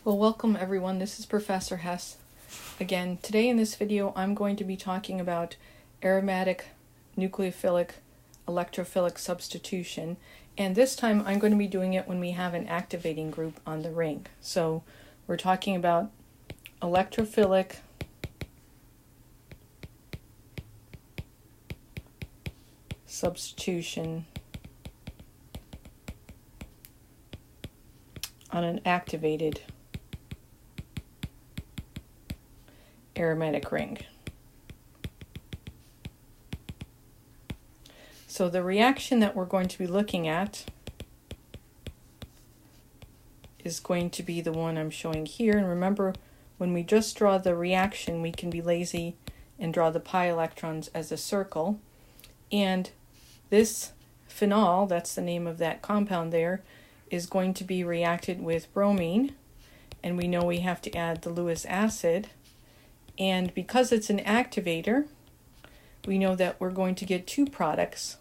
Well, welcome everyone. This is Professor Hess. Again, today in this video, I'm going to be talking about aromatic nucleophilic electrophilic substitution. And this time I'm going to be doing it when we have an activating group on the ring. So we're talking about electrophilic substitution on an activated aromatic ring. So the reaction that we're going to be looking at is going to be the one I'm showing here. And remember, when we just draw the reaction, we can be lazy and draw the pi electrons as a circle. And this phenol, that's the name of that compound there, is going to be reacted with bromine. And we know we have to add the Lewis acid. And because it's an activator, we know that we're going to get two products,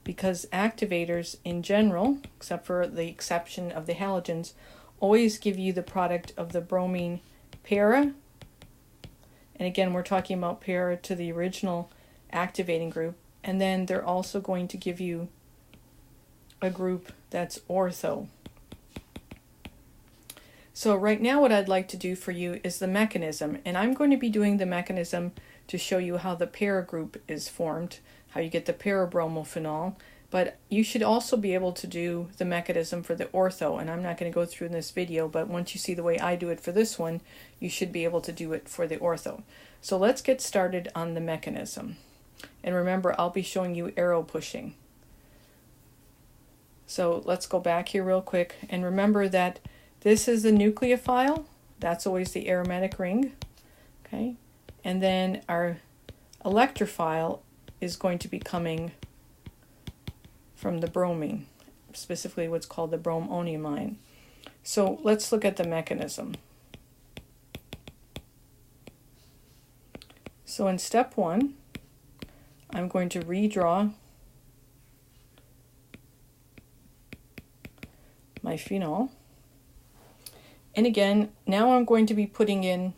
because activators in general, except for the exception of the halogens, always give you the product of the bromine para. And again, we're talking about para to the original activating group. And then they're also going to give you a group that's ortho. So right now what I'd like to do for you is the mechanism, and I'm going to be doing the mechanism to show you how the para group is formed, how you get the para-bromophenol, but you should also be able to do the mechanism for the ortho, and I'm not going to go through in this video, but once you see the way I do it for this one, you should be able to do it for the ortho. So let's get started on the mechanism. And remember, I'll be showing you arrow pushing. So let's go back here real quick, and remember that this is the nucleophile. That's always the aromatic ring. Okay, and then our electrophile is going to be coming from the bromine, specifically what's called the bromonium ion. So let's look at the mechanism. So in step one, I'm going to redraw my phenol. And again, now I'm going to be putting in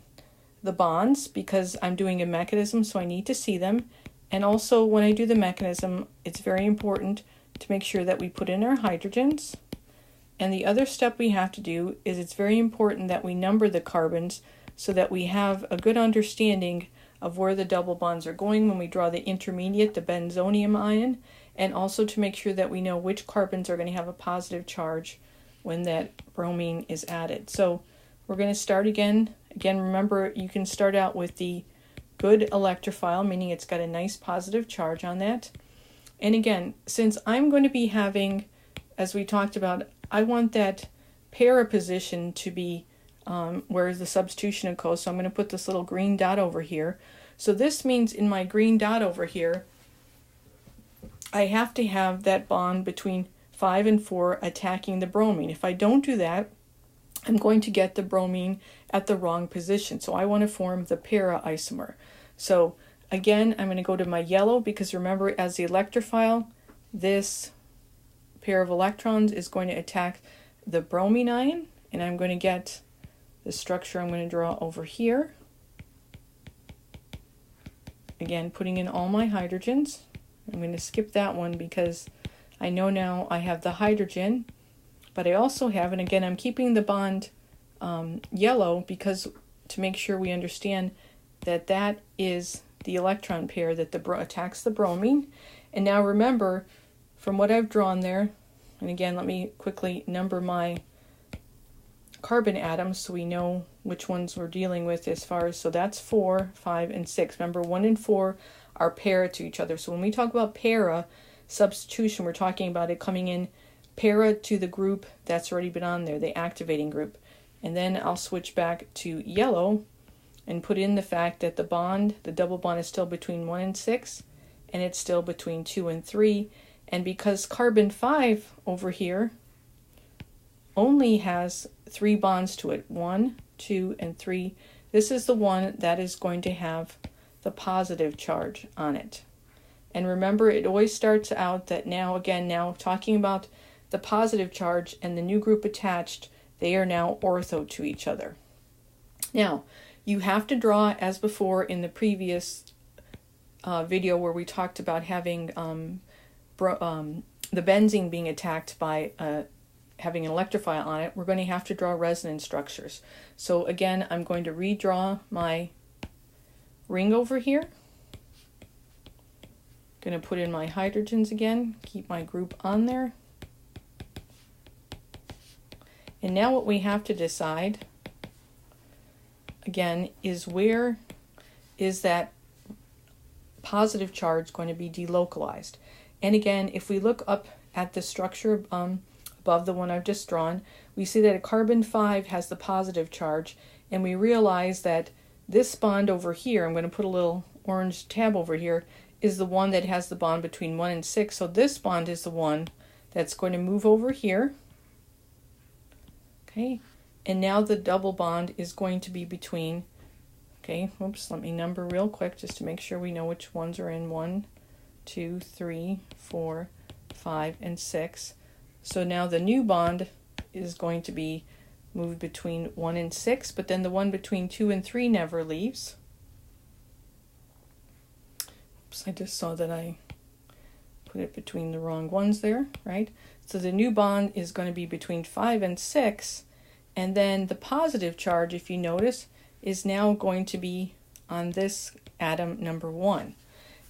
the bonds because I'm doing a mechanism, so I need to see them. And also when I do the mechanism, it's very important to make sure that we put in our hydrogens. And the other step we have to do is it's very important that we number the carbons so that we have a good understanding of where the double bonds are going when we draw the intermediate, the benzonium ion, and also to make sure that we know which carbons are going to have a positive charge when that bromine is added. So we're going to start again. Again, remember, you can start out with the good electrophile, meaning it's got a nice positive charge on that. And again, since I'm going to be having, as we talked about, I want that para position to be where the substitution occurs. So I'm going to put this little green dot over here. So this means in my green dot over here, I have to have that bond between 5 and 4 attacking the bromine. If I don't do that, I'm going to get the bromine at the wrong position. So I want to form the para isomer. So again, I'm going to go to my yellow because remember, as the electrophile, this pair of electrons is going to attack the bromine ion, and I'm going to get the structure I'm going to draw over here. Again, putting in all my hydrogens. I'm going to skip that one because I know now I have the hydrogen, but I also have, and again, I'm keeping the bond yellow because to make sure we understand that that is the electron pair that attacks the bromine. And now remember, from what I've drawn there, and again, let me quickly number my carbon atoms so we know which ones we're dealing with as far as, so that's 4, 5, and 6. Remember, 1 and 4 are para to each other. So when we talk about para substitution, we're talking about it coming in para to the group that's already been on there, the activating group. And then I'll switch back to yellow and put in the fact that the bond, the double bond, is still between 1 and 6, and it's still between 2 and 3. And because carbon 5 over here only has 3 bonds to it, 1, 2, and 3, this is the one that is going to have the positive charge on it. And remember, it always starts out that now, again, now talking about the positive charge and the new group attached, they are now ortho to each other. Now, you have to draw, as before in the previous video where we talked about having the benzene being attacked by having an electrophile on it, we're going to have to draw resonance structures. So again, I'm going to redraw my ring over here. Going to put in my hydrogens again, keep my group on there. And now what we have to decide, again, is where is that positive charge going to be delocalized. And again, if we look up at the structure above the one I've just drawn, we see that a carbon 5 has the positive charge, and we realize that this bond over here, I'm going to put a little orange tab over here, is the one that has the bond between 1 and 6. So this bond is the one that's going to move over here. Okay, and now the double bond is going to be between, okay, oops, let me number real quick just to make sure we know which ones are in 1, 2, 3, 4, 5, and 6. So now the new bond is going to be moved between 1 and 6, but then the one between 2 and 3 never leaves. Oops, I just saw that I put it between the wrong ones there, right? So the new bond is going to be between 5 and 6, and then the positive charge, if you notice, is now going to be on this atom number 1.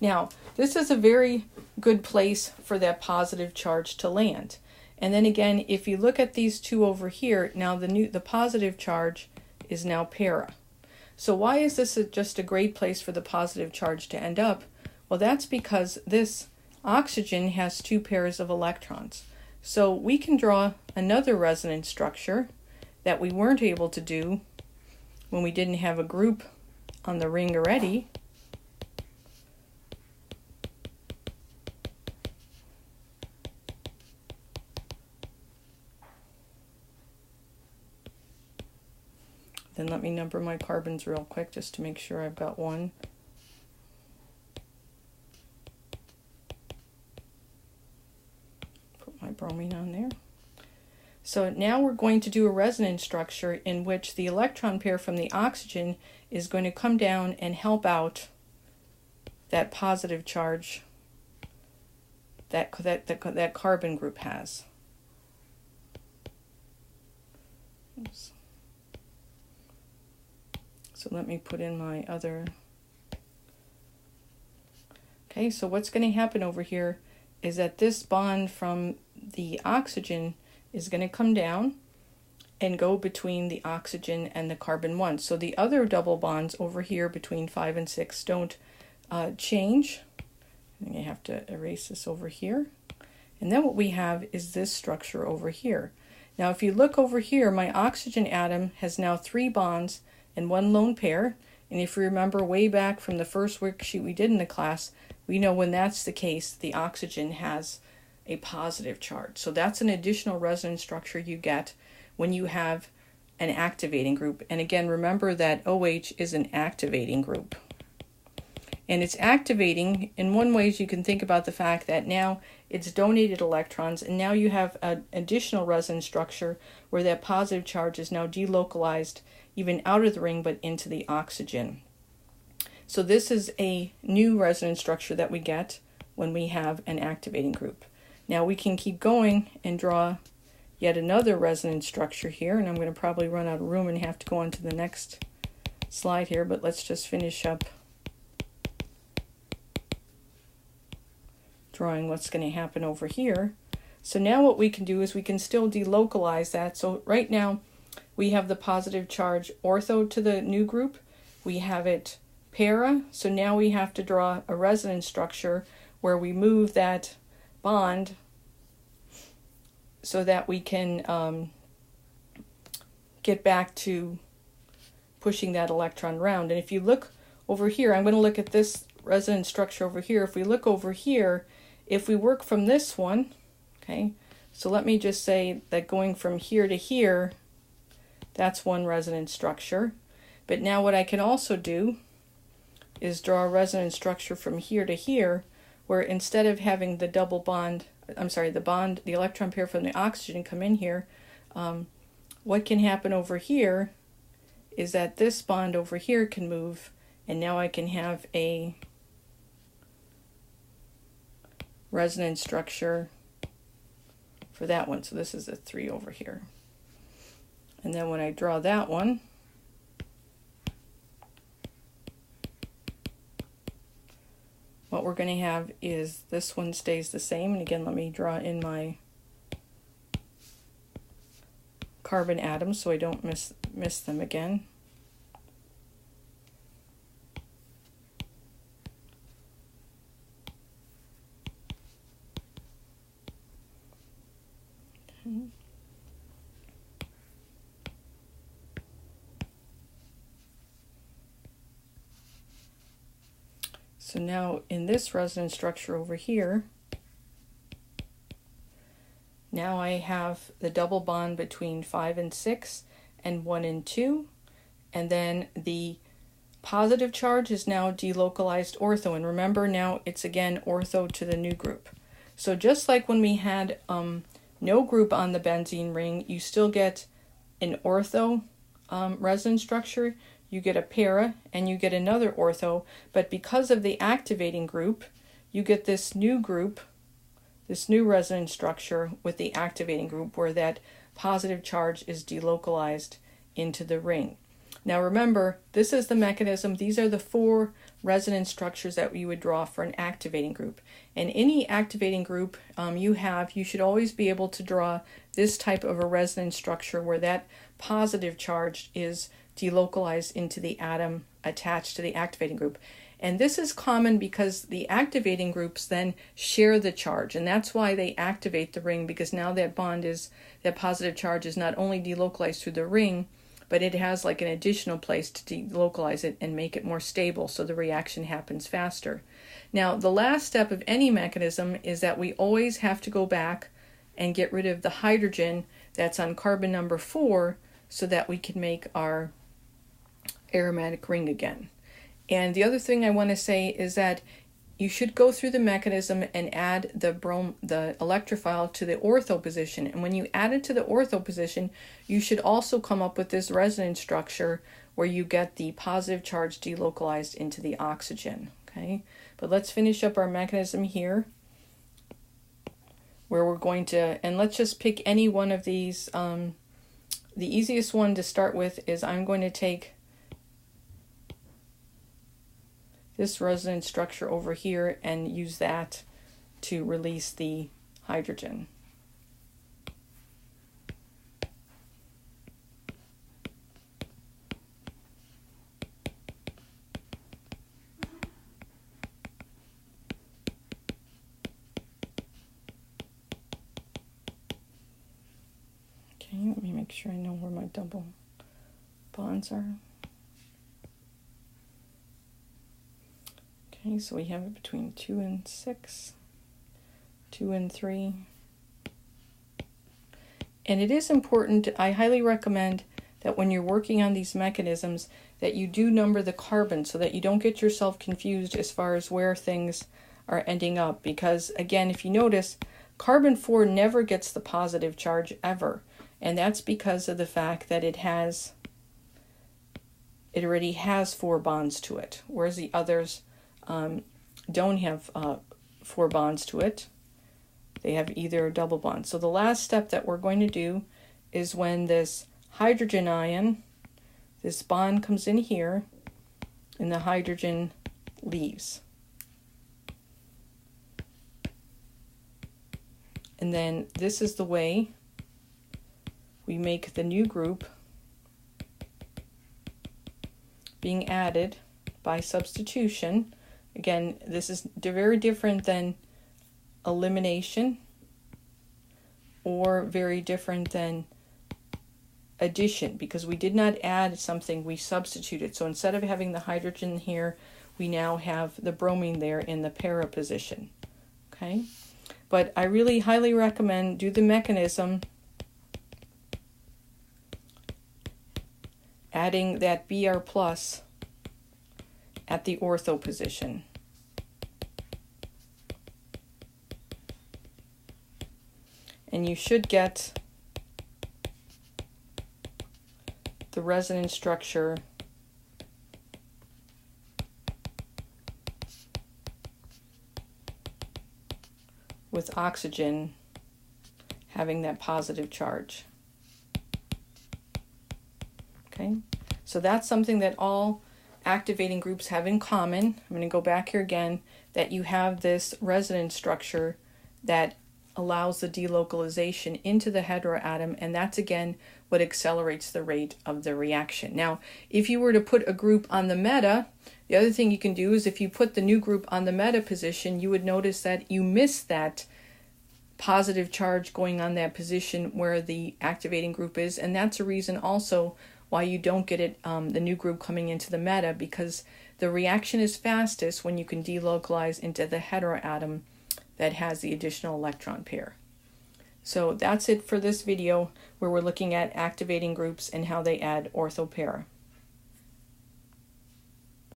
Now, this is a very good place for that positive charge to land. And then again, if you look at these two over here, now the positive charge is now para. So why is this just a great place for the positive charge to end up? Well, that's because this oxygen has 2 pairs of electrons. So we can draw another resonance structure that we weren't able to do when we didn't have a group on the ring already. Then let me number my carbons real quick just to make sure I've got 1. Put my bromine on there. So now we're going to do a resonance structure in which the electron pair from the oxygen is going to come down and help out that positive charge that carbon group has. Oops. So let me put in my other. Okay, so what's going to happen over here is that this bond from the oxygen is going to come down and go between the oxygen and the carbon 1. So the other double bonds over here between 5 and 6 don't change. I'm going to have to erase this over here. And then what we have is this structure over here. Now if you look over here, my oxygen atom has now 3 bonds and 1 lone pair. And if you remember way back from the first worksheet we did in the class, we know when that's the case, the oxygen has a positive charge. So that's an additional resonance structure you get when you have an activating group. And again, remember that OH is an activating group. And it's activating in one way. You can think about the fact that now it's donated electrons, and now you have an additional resonance structure where that positive charge is now delocalized even out of the ring but into the oxygen. So this is a new resonance structure that we get when we have an activating group. Now we can keep going and draw yet another resonance structure here, and I'm going to probably run out of room and have to go on to the next slide here, but let's just finish up drawing what's going to happen over here. So now what we can do is we can still delocalize that. So right now we have the positive charge ortho to the new group. We have it para. So now we have to draw a resonance structure where we move that bond so that we can get back to pushing that electron around. And if you look over here, I'm going to look at this resonance structure over here. If we look over here, if we work from this one, okay, so let me just say that going from here to here, that's one resonance structure. But now what I can also do is draw a resonance structure from here to here, where instead of having the double bond I'm sorry, the bond, the electron pair from the oxygen come in here, what can happen over here is that this bond over here can move, and now I can have a resonance structure for that one. So this is a 3 over here. And then when I draw that one, what we're going to have is this one stays the same. And again, let me draw in my carbon atoms so I don't miss them again. Okay. So now in this resonance structure over here, now I have the double bond between 5 and 6 and 1 and 2, and then the positive charge is now delocalized ortho, and remember now it's again ortho to the new group. So just like when we had no group on the benzene ring, you still get an ortho resonance structure, you get a para, and you get another ortho, but because of the activating group, you get this new group, this new resonance structure with the activating group where that positive charge is delocalized into the ring. Now remember, this is the mechanism. These are the 4 resonance structures that we would draw for an activating group. And any activating group you should always be able to draw this type of a resonance structure where that positive charge is delocalized into the atom attached to the activating group. And this is common because the activating groups then share the charge, and that's why they activate the ring, because now that positive charge is not only delocalized through the ring, but it has like an additional place to delocalize it and make it more stable so the reaction happens faster. Now, the last step of any mechanism is that we always have to go back and get rid of the hydrogen that's on carbon number 4 so that we can make our aromatic ring again. And the other thing I want to say is that you should go through the mechanism and add the electrophile to the ortho position. And when you add it to the ortho position, you should also come up with this resonance structure where you get the positive charge delocalized into the oxygen. Okay, but let's finish up our mechanism here, where we're going to, and let's just pick any one of these. The easiest one to start with is I'm going to take this resonance structure over here and use that to release the hydrogen. Okay, let me make sure I know where my double bonds are. Okay, so we have it between 2 and 6, 2 and 3. And it is important, I highly recommend that when you're working on these mechanisms that you do number the carbons so that you don't get yourself confused as far as where things are ending up. Because again, if you notice, carbon 4 never gets the positive charge ever. And that's because of the fact that it already has 4 bonds to it, whereas the others don't have 4 bonds to it. They have either a double bond. So the last step that we're going to do is when this hydrogen ion, this bond comes in here, and the hydrogen leaves. And then this is the way we make the new group being added by substitution. Again, this is very different than elimination or very different than addition, because we did not add something, we substituted. So instead of having the hydrogen here, we now have the bromine there in the para position. Okay, but I really highly recommend do the mechanism, adding that Br plus at the ortho position. and you should get the resonance structure with oxygen having that positive charge. Okay, so that's something that all activating groups have in common. I'm going to go back here again, that you have this resonance structure that allows the delocalization into the heteroatom, and that's again what accelerates the rate of the reaction. Now, if you were to put a group on the meta, the other thing you can do is if you put the new group on the meta position, you would notice that you miss that positive charge going on that position where the activating group is, and that's a reason also why you don't get it, the new group coming into the meta, because the reaction is fastest when you can delocalize into the heteroatom that has the additional electron pair. So that's it for this video, where we're looking at activating groups and how they add ortho pair.